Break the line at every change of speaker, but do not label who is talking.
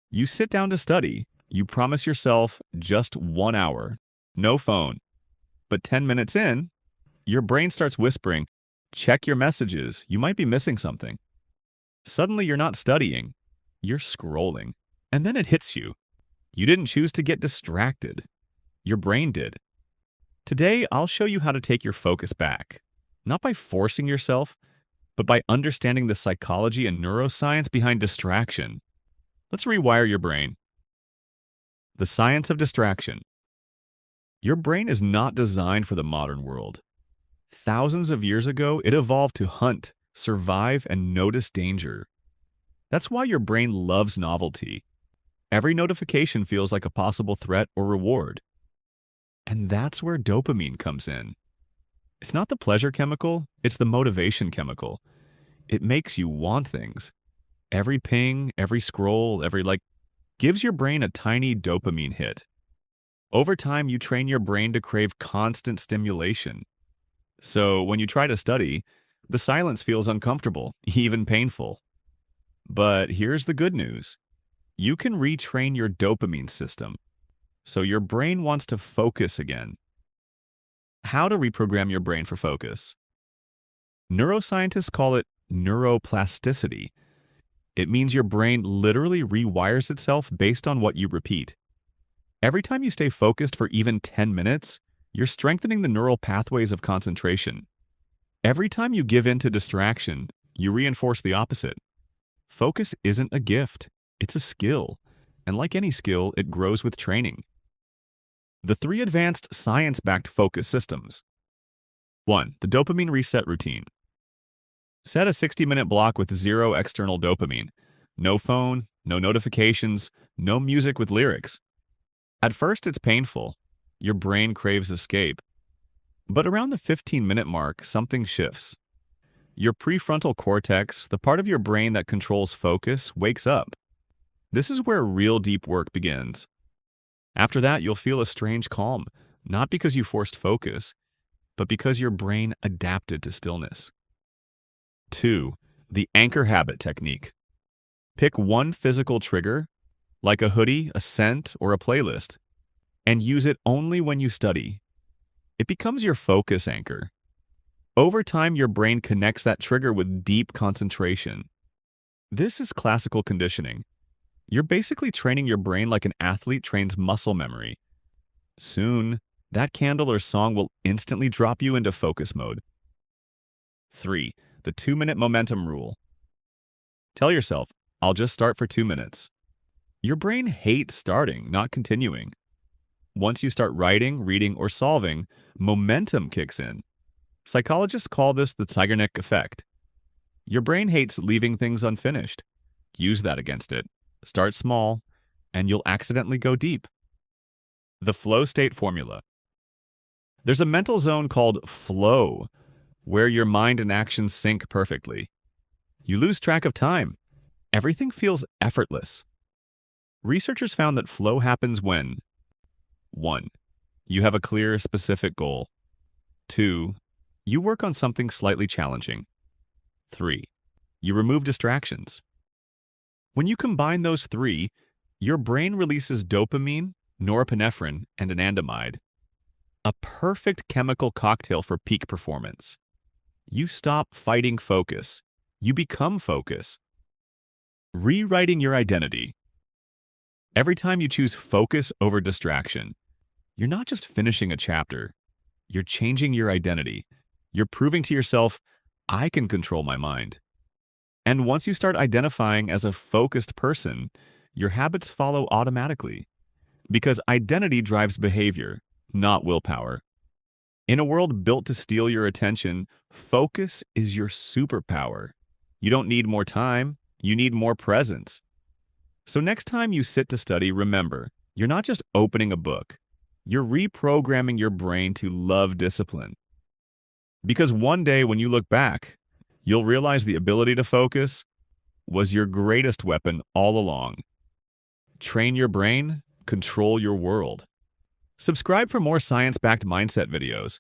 You sit down to study. You promise yourself just 1 hour, no phone. But 10 minutes in, your brain starts whispering, check your messages, you might be missing something. Suddenly you're not studying, you're scrolling. And then it hits you. You didn't choose to get distracted. Your brain did. Today, I'll show you how to take your focus back, not by forcing yourself, but by understanding the psychology and neuroscience behind distraction. Let's rewire your brain. The science of distraction. Your brain is not designed for the modern world. Thousands of years ago, it evolved to hunt, survive, and notice danger. That's why your brain loves novelty. Every notification feels like a possible threat or reward. And that's where dopamine comes in. It's not the pleasure chemical, it's the motivation chemical. It makes you want things. Every ping, every scroll, every like, gives your brain a tiny dopamine hit. Over time, you train your brain to crave constant stimulation. So when you try to study, the silence feels uncomfortable, even painful. But here's the good news. You can retrain your dopamine system, so your brain wants to focus again. How to reprogram your brain for focus. Neuroscientists call it neuroplasticity. It means your brain literally rewires itself based on what you repeat. Every time you stay focused for even 10 minutes, you're strengthening the neural pathways of concentration. Every time you give in to distraction, you reinforce the opposite. Focus isn't a gift, it's a skill. And like any skill, it grows with training. The 3 advanced science-backed focus systems. 1. The dopamine reset routine. Set a 60-minute block with 0 external dopamine. No phone, no notifications, no music with lyrics. At first, it's painful. Your brain craves escape. But around the 15-minute mark, something shifts. Your prefrontal cortex, the part of your brain that controls focus, wakes up. This is where real deep work begins. After that, you'll feel a strange calm, not because you forced focus, but because your brain adapted to stillness. 2. The anchor habit technique. Pick one physical trigger, like a hoodie, a scent, or a playlist, and use it only when you study. It becomes your focus anchor. Over time, your brain connects that trigger with deep concentration. This is classical conditioning. You're basically training your brain like an athlete trains muscle memory. Soon, that candle or song will instantly drop you into focus mode. 3. The 2-minute momentum rule. Tell yourself, I'll just start for 2 minutes. Your brain hates starting, not continuing. Once you start writing, reading, or solving, momentum kicks in. Psychologists call this the Zeigarnik effect. Your brain hates leaving things unfinished. Use that against it. Start small, and you'll accidentally go deep. The flow state formula. There's a mental zone called flow, where your mind and actions sync perfectly. You lose track of time. Everything feels effortless. Researchers found that flow happens when 1. You have a clear, specific goal. 2. You work on something slightly challenging. 3. You remove distractions. When you combine those 3, your brain releases dopamine, norepinephrine, and anandamide. A perfect chemical cocktail for peak performance. You stop fighting focus. You become focus. Rewriting your identity. Every time you choose focus over distraction, you're not just finishing a chapter. You're changing your identity. You're proving to yourself, I can control my mind. And once you start identifying as a focused person, your habits follow automatically. Because identity drives behavior, not willpower. In a world built to steal your attention, focus is your superpower. You don't need more time, you need more presence. So next time you sit to study, remember, you're not just opening a book. You're reprogramming your brain to love discipline. Because one day when you look back, you'll realize the ability to focus was your greatest weapon all along. Train your brain, control your world. Subscribe for more science-backed mindset videos.